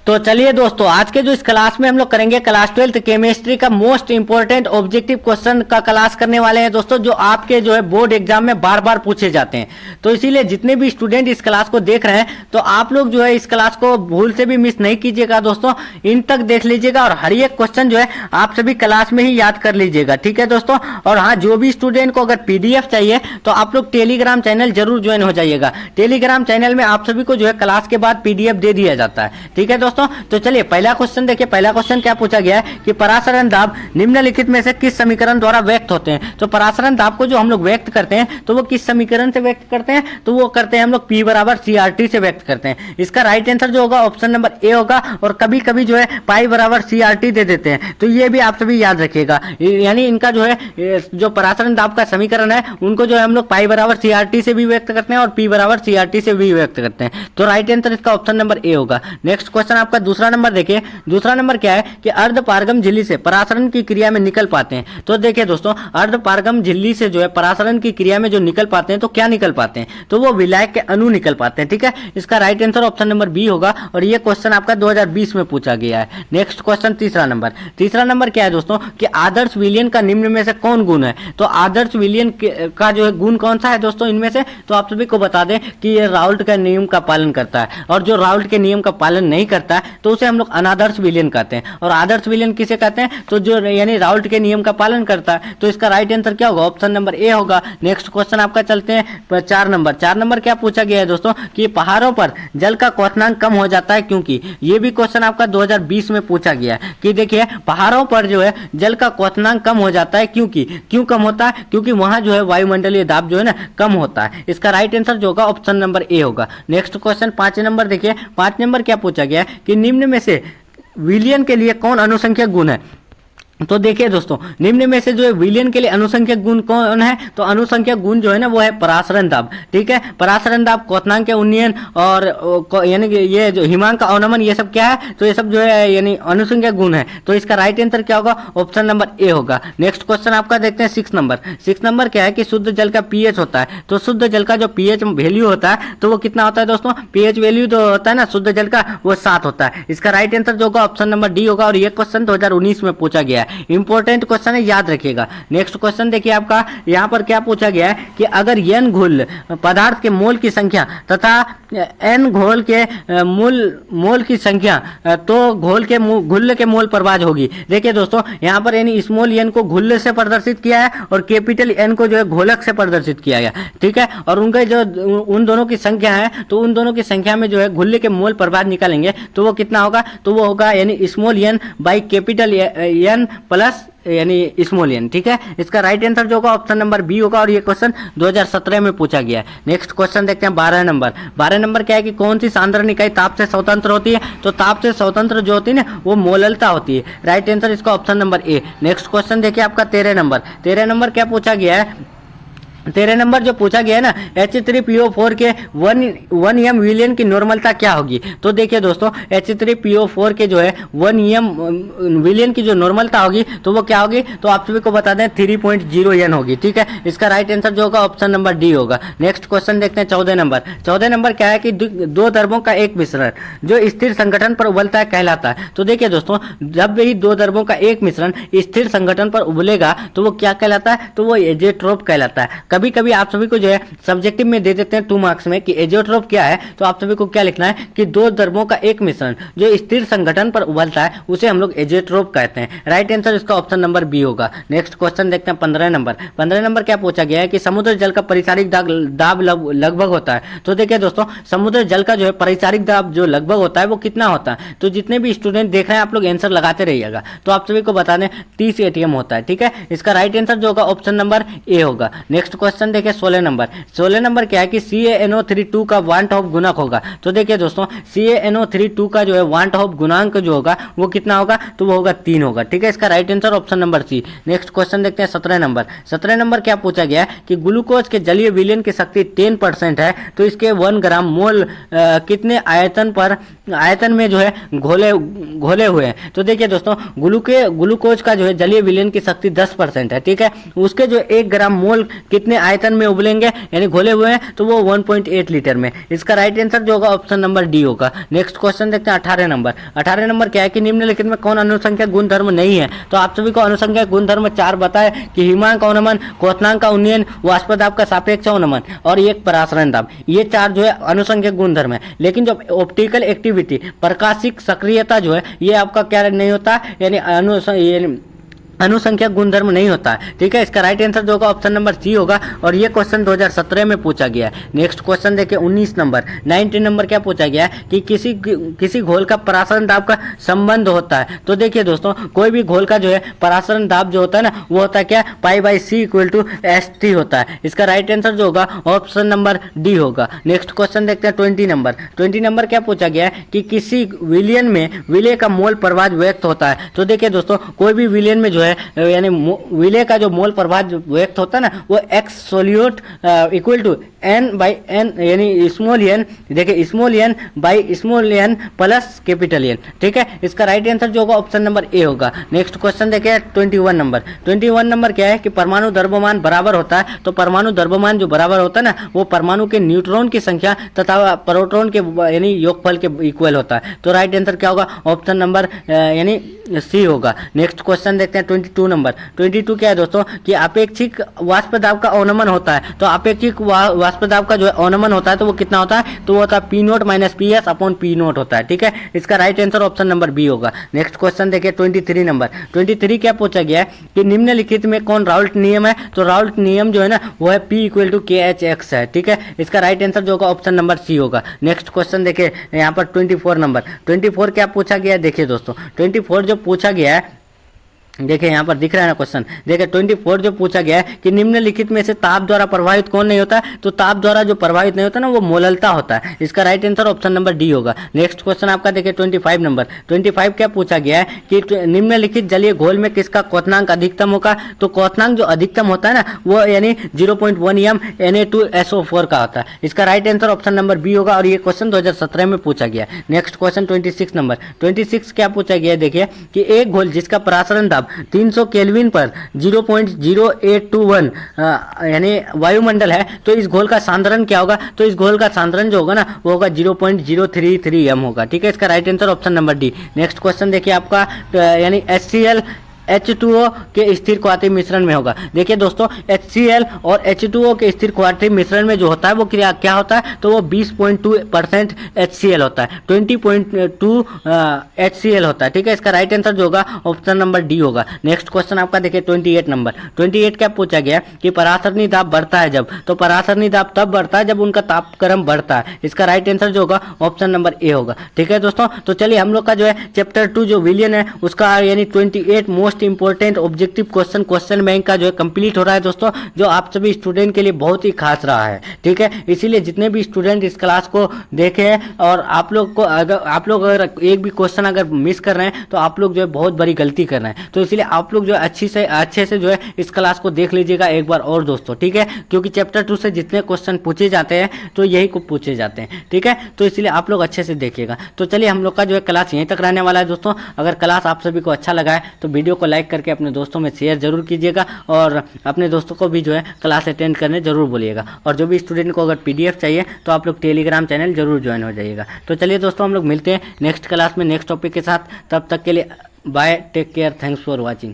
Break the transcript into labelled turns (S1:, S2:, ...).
S1: तो चलिए दोस्तों, आज के जो इस क्लास में हम लोग करेंगे क्लास 12 केमिस्ट्री का मोस्ट इंपोर्टेंट ऑब्जेक्टिव क्वेश्चन का क्लास करने वाले हैं दोस्तों, जो आपके जो है बोर्ड एग्जाम में बार बार पूछे जाते हैं। तो इसीलिए जितने भी स्टूडेंट इस क्लास को देख रहे हैं तो आप लोग जो है इस क्लास को भूल से भी मिस नहीं कीजिएगा दोस्तों, इन तक देख लीजिएगा और हर एक क्वेश्चन जो है आप सभी क्लास में ही याद कर लीजिएगा, ठीक है दोस्तों। और हाँ, जो भी स्टूडेंट को अगर पीडीएफ चाहिए तो आप लोग टेलीग्राम चैनल जरूर ज्वाइन हो जाइएगा। टेलीग्राम चैनल में आप सभी को जो है क्लास के बाद पीडीएफ दे दिया जाता है, ठीक है दोस्तों। तो चलिए पहला क्वेश्चन देखिए। पहला क्वेश्चन क्या पूछा गया है कि परासरण दाब निम्नलिखित में से किस समीकरण द्वारा व्यक्त होते हैं। तो परासरण दाब को जो हम लोग व्यक्त करते हैं तो वो किस समीकरण से व्यक्त करते हैं, तो वो करते हैं हम लोग P बराबर CRT से व्यक्त करते हैं। इसका राइट आंसर जो होगा ऑप्शन नंबर ए होगा। और कभी कभी जो है पाई बराबर CRT दे देते हैं, तो ये भी आप सभी याद रखिएगा। यानी इनका जो है जो परासरण दाब का समीकरण है उनको जो है हम लोग पाई बराबर CRT से भी व्यक्त करते हैं और P बराबर CRT से भी व्यक्त करते हैं। तो राइट आंसर इसका ऑप्शन नंबर ए होगा। नेक्स्ट क्वेश्चन आपका दूसरा नंबर देखिए। दूसरा नंबर क्या है कि अर्धपारगम झिल्ली से परासरण की क्रिया में निकल पाते हैं। तो देखिए दोस्तों, अर्धपारगम झिल्ली से जो है परासरण की क्रिया में जो निकल पाते हैं तो क्या निकल पाते हैं, तो वो विलायक के अणु निकल पाते हैं, ठीक है। इसका right answer option number B होगा और ये क्वेश्चन आपका 2020 में पूछा गया है। नेक्स्ट क्वेश्चन तीसरा नंबर। तीसरा नंबर क्या है दोस्तों कि आदर्श विलयन का निम्न में से कौन गुण है। तो आदर्श विलयन का जो है गुण कौन सा है दोस्तों इनमें से, तो आप सभी को बता दें कि ये राउल्ट का नियम का पालन करता है, और जो राउल्ट के नियम का पालन नहीं करता है तो उसे हम लोग अनादर्श विलयन कहते हैं। और आदर्श विलयन किसे कहते हैं, तो जो यानी राउल्ट के नियम का पालन करता है। तो इसका राइट आंसर क्या होगा, ऑप्शन नंबर ए होगा। नेक्स्ट क्वेश्चन आपका चलते हैं 4 नंबर। 4 नंबर क्या पूछा गया है दोस्तों कि पहाड़ों पर जल का क्वथनांक कम हो जाता है क्योंकि। ये भी क्वेश्चन आपका 2020 में पूछा गया है कि देखिए पहाड़ों पर जो है जल का क्वथनांक कम हो जाता है क्योंकि। क्यों कम होता है, क्योंकि वहां जो है वायुमंडलीय दाब जो है ना कम होता है। इसका राइट आंसर जो होगा ऑप्शन नंबर ए होगा। नेक्स्ट क्वेश्चन 5 नंबर देखिए। 5 नंबर क्या पूछा गया है कि निम्न में से विलयन के लिए कौन अनुसंख्यक गुण है। तो देखिए दोस्तों, निम्न में से जो है विलयन के लिए अनुसंख्यक गुण कौन है, तो अनुसंख्यक गुण जो है ना वो है परासरण दाब, ठीक है। परासरण दाब, क्वथनांक के उन्नयन और यानी कि ये जो हिमांक का अवनमन, ये सब क्या है, तो ये सब जो है यानी अनुसंख्यक गुण है। तो इसका राइट आंसर क्या होगा, ऑप्शन नंबर ए होगा। नेक्स्ट क्वेश्चन आपका देखते हैं 6 नंबर। 6 नंबर क्या है कि शुद्ध जल का पीएच होता है। तो शुद्ध जल का जो पीएच वैल्यू होता है तो वो कितना होता है दोस्तों, पीएच वैल्यू जो होता है ना शुद्ध जल का वो 7 होता है। इसका राइट आंसर जो होगा ऑप्शन नंबर डी होगा। और ये क्वेश्चन 2019 में पूछा गया है, इंपॉर्टेंट क्वेश्चन है, याद रखिएगा। नेक्स्ट क्वेश्चन देखिए आपका, यहाँ पर क्या पूछा गया है कि अगर n घोल पदार्थ के मोल की संख्या तथा n घोल के मोल की संख्या तो घुल्ल के मोल प्रवाह होगी। देखिए दोस्तों, यहाँ पर यानी स्मॉल n को घुल्ल से प्रदर्शित किया है और कैपिटल N को जो है घोलक से प्रदर्शित किया गया, ठीक है। और उनके जो उन दोनों की संख्या है तो उन दोनों की संख्या में जो है घुल्ल के मोल प्रवाह निकालेंगे तो वो कितना होगा, तो वो होगा यानी small n by capital N plus यानी स्मॉल n, ठीक है। इसका राइट आंसर जो होगा ऑप्शन नंबर बी होगा। और ये क्वेश्चन 2017 में पूछा गया है। नेक्स्ट क्वेश्चन देखते हैं 12 नंबर। 12 नंबर क्या है कि कौन सी सांद्रण इकाई ताप से स्वतंत्र होती है। तो ताप से स्वतंत्र जो होती है ना वो मोललता होती है। राइट आंसर इसका option number A. Next question देखिए आपका 13 नंबर। 13 नंबर क्या पूछा गया है, 13 नंबर जो पूछा गया है ना H3PO4 के 1 m विलयन की नॉर्मलता क्या होगी। तो देखिए दोस्तों, H3PO4 के जो है 1 m विलयन की जो नॉर्मलता होगी तो वो क्या होगी, तो आप सभी को बता दें 3.0 n होगी, ठीक है। इसका राइट आंसर जो होगा ऑप्शन नंबर डी होगा। नेक्स्ट क्वेश्चन देखते हैं 14 नंबर। 14 नंबर क्या है कि दो द्रवों का एक मिश्रण जो स्थिर संगठन पर उबलता है कहलाता है। तो देखिए दोस्तों, जब भी 2 द्रवों का एक मिश्रण स्थिर संगठन पर उबलेगा तो वो क्या कहलाता है, तो वो एजेट्रोप कहलाता है। कभी कभी आप सभी को जो है सब्जेक्टिव में दे देते हैं 2 मार्क्स में कि एजेट्रोप क्या है, तो आप सभी को क्या लिखना है कि 2 द्रवों का एक मिश्रण जो स्थिर संगठन पर उबलता है उसे हम लोग एजेट्रोप कहते हैं। राइट आंसर इसका ऑप्शन नंबर बी होगा। नेक्स्ट क्वेश्चन देखते हैं 15 नंबर। 15 नंबर क्या पूछा गया है कि समुद्र जल का परिचारिक दाब लगभग होता है। तो देखिए दोस्तों, समुद्र जल का जो है परिचारिक दाब जो लगभग होता है वो कितना होता है। तो जितने भी स्टूडेंट देख रहे हैं आप लोग आंसर लगाते रहिएगा। तो आप सभी को बता दें 30 ATM होता है, ठीक है। इसका राइट आंसर जो होगा ऑप्शन नंबर ए होगा। नेक्स्ट क्वेश्चन देखिए 16 नंबर। 16 नंबर क्या है कि CaNO3 का वान टॉप गुणक होगा। तो देखिए दोस्तों, CaNO3 का जो है वान टॉप गुणांक जो होगा वो कितना होगा, तो वो होगा 3 होगा, ठीक है। इसका right answer option number C. Next question देखते हैं 17 नंबर। 17 नंबर क्या पूछा गया है कि ग्लूकोज के जलीय विलयन की शक्ति 10% है तो इसके 1 ग्राम मोल कितने आयतन में जो है घोले हुए हैं। तो देखिए दोस्तों, ग्लूकोज का जो है जलीय विलयन की शक्ति 10% है, ठीक है। उसके जो 1 ग्राम मोल कितने कितने आयतन में उबलेंगे यानी घोले हुए हैं, तो वो 1.8 लीटर में। इसका राइट आंसर जो होगा ऑप्शन नंबर डी होगा। नेक्स्ट क्वेश्चन देखते हैं 18 नंबर। 18 नंबर क्या है कि निम्नलिखित में कौन अनुसंख्यक गुणधर्म नहीं है। तो आप सभी को अनुसंख्यक गुणधर्म 4 बताए कि हिमांक अवनमन, क्वथनांक का उन्नयन, वाष्प दाब का सापेक्ष अवनमन और एक परासरण दाब, ये 4 जो है अनुसंख्यक गुणधर्म है। लेकिन जब ऑप्टिकल एक्टिविटी, प्रकाशिक सक्रियता जो है, ये आपका क्या नहीं होता, यानी अनुसंख्यक गुणधर्म नहीं होता है। ठीक है, इसका राइट आंसर जो होगा ऑप्शन नंबर सी होगा और ये क्वेश्चन 2017 में पूछा गया है। नेक्स्ट क्वेश्चन देखिए 19 नंबर। 19 नंबर क्या पूछा गया है कि किसी घोल का परासरण दाब का संबंध होता है। तो देखिए दोस्तों, कोई भी घोल का जो है परासरण दाब जो होता है ना, वो होता है क्या, π/c = ST होता है। इसका राइट आंसर जो होगा ऑप्शन नंबर डी होगा। नेक्स्ट क्वेश्चन देखते हैं 20 नंबर। 20 नंबर क्या पूछा गया है कि किसी विलयन में विलय का मोल प्रभाव व्यक्त होता है। तो देखिए दोस्तों, कोई भी विलयन में जो है यानी विलय का जो मोल प्रभाव व्यक्त होता है ना, वो x solute equal to n/n यानी स्मॉल n, देखिए small n by small n plus capital N। ठीक है, इसका राइट आंसर जो होगा ऑप्शन नंबर ए होगा। नेक्स्ट क्वेश्चन देखिए 21 नंबर। 21 नंबर क्या है कि परमाणु द्रव्यमान बराबर होता है। तो परमाणु द्रव्यमान जो बराबर होता है ना, वो परमाणु के न्यूट्रॉन की संख्या तथा प्रोटॉन के यानी योगफल के इक्वल होता है। तो राइट आंसर क्या होगा, ऑप्शन नंबर यानी सी होगा। नेक्स्ट क्वेश्चन देखते हैं 22 नंबर। 22 क्या है दोस्तों कि अपेक्षिक वाष्प दाब का अवनमन होता है। तो अपेक्षिक वाष्प दाब का जो है अवनमन होता है, तो वो कितना होता है, तो वो होता है P0 - PS/P0 होता है। ठीक है, इसका right answer option number B होगा। नेक्स्ट क्वेश्चन देखिए 23 नंबर। 23 क्या पूछा गया है कि निम्नलिखित में कौन राउल्ट नियम है। तो राउल्ट नियम जो है ना, वो है P = KHx है। ठीक है, इसका राइट आंसर जो होगा ऑप्शन नंबर सी होगा। नेक्स्ट क्वेश्चन देखिए यहाँ पर 24 नंबर। 24 क्या पूछा गया है, देखिए दोस्तों 24 जो पूछा गया है, देखिए यहाँ पर दिख रहा है ना क्वेश्चन, देखिए 24 जो पूछा गया है कि निम्नलिखित में से ताप द्वारा प्रभावित कौन नहीं होता। तो ताप द्वारा जो प्रभावित नहीं होता ना, वो मोललता होता है। इसका right answer option number D होगा। नेक्स्ट क्वेश्चन आपका देखिए 25 नंबर। 25 क्या पूछा गया है कि निम्नलिखित जलीय घोल में किसका क्वथनांक अधिकतम होगा। तो क्वथनांक जो अधिकतम होता है ना, वो यानी 0.1 m Na2SO4 का होता है। इसका right answer option number B होगा और ये क्वेश्चन 2017 में पूछा गया। Next question 26 number. 26 क्या पूछा गया है, देखिए कि एक घोल जिसका परासरण दाब 300 केल्विन पर 0.0821 यानी वायुमंडल है, तो इस घोल का सांद्रण क्या होगा। तो इस घोल का सांद्रण जो होगा ना, वो होगा 0.033 m होगा। ठीक है, इसका right answer option number D. Next question देखिए आपका यानी HCl H2O के स्थिर क्वाथी मिश्रण में होगा। देखिए दोस्तों, HCl और H2O के स्थिर क्वाथी मिश्रण में जो होता है, वो क्या होता है, तो वो 20.2% HCl होता है, 20.2 HCl होता है। ठीक है, इसका राइट आंसर जो होगा ऑप्शन नंबर डी होगा। नेक्स्ट क्वेश्चन आपका देखिए 28 नंबर। 28 क्या पूछा गया कि परासरणी दाब बढ़ता है जब। तो परासरणी दाब तब बढ़ता है जब उनका तापक्रम बढ़ता है। इसका राइट आंसर जो होगा ऑप्शन नंबर ए होगा। ठीक है दोस्तों, तो चलिए हम लोग का जो है चैप्टर 2 जो विलियन है, उसका यानी 28 most important objective question bank का जो है कंप्लीट हो रहा है दोस्तों, जो आप सभी स्टूडेंट के लिए बहुत ही खास रहा है। ठीक है, इसीलिए जितने भी स्टूडेंट इस क्लास को देखे हैं और आप लोग अगर एक भी क्वेश्चन अगर मिस कर रहे हैं, तो आप लोग जो है बहुत बड़ी गलती कर रहे हैं। तो इसलिए आप लोग जो है अच्छे से जो है इस क्लास को देख लीजिएगा एक बार और दोस्तों। ठीक है, क्योंकि चैप्टर 2 से जितने क्वेश्चन पूछे जाते हैं, तो यही को पूछे जाते हैं। ठीक है, तो इसलिए आप लोग अच्छे से देखिएगा। तो चलिए हम लोग का जो है क्लास यहीं तक रहने वाला है दोस्तों। अगर क्लास आप सभी को अच्छा लगा है, तो वीडियो को लाइक करके अपने दोस्तों में शेयर जरूर कीजिएगा और अपने दोस्तों को भी जो है क्लास अटेंड करने जरूर बोलिएगा। और जो भी स्टूडेंट को अगर PDF चाहिए, तो आप लोग टेलीग्राम चैनल जरूर ज्वाइन हो जाइएगा। तो चलिए दोस्तों, हम लोग मिलते हैं नेक्स्ट क्लास में नेक्स्ट टॉपिक के साथ। तब तक के लिए bye, take care, thanks for watching.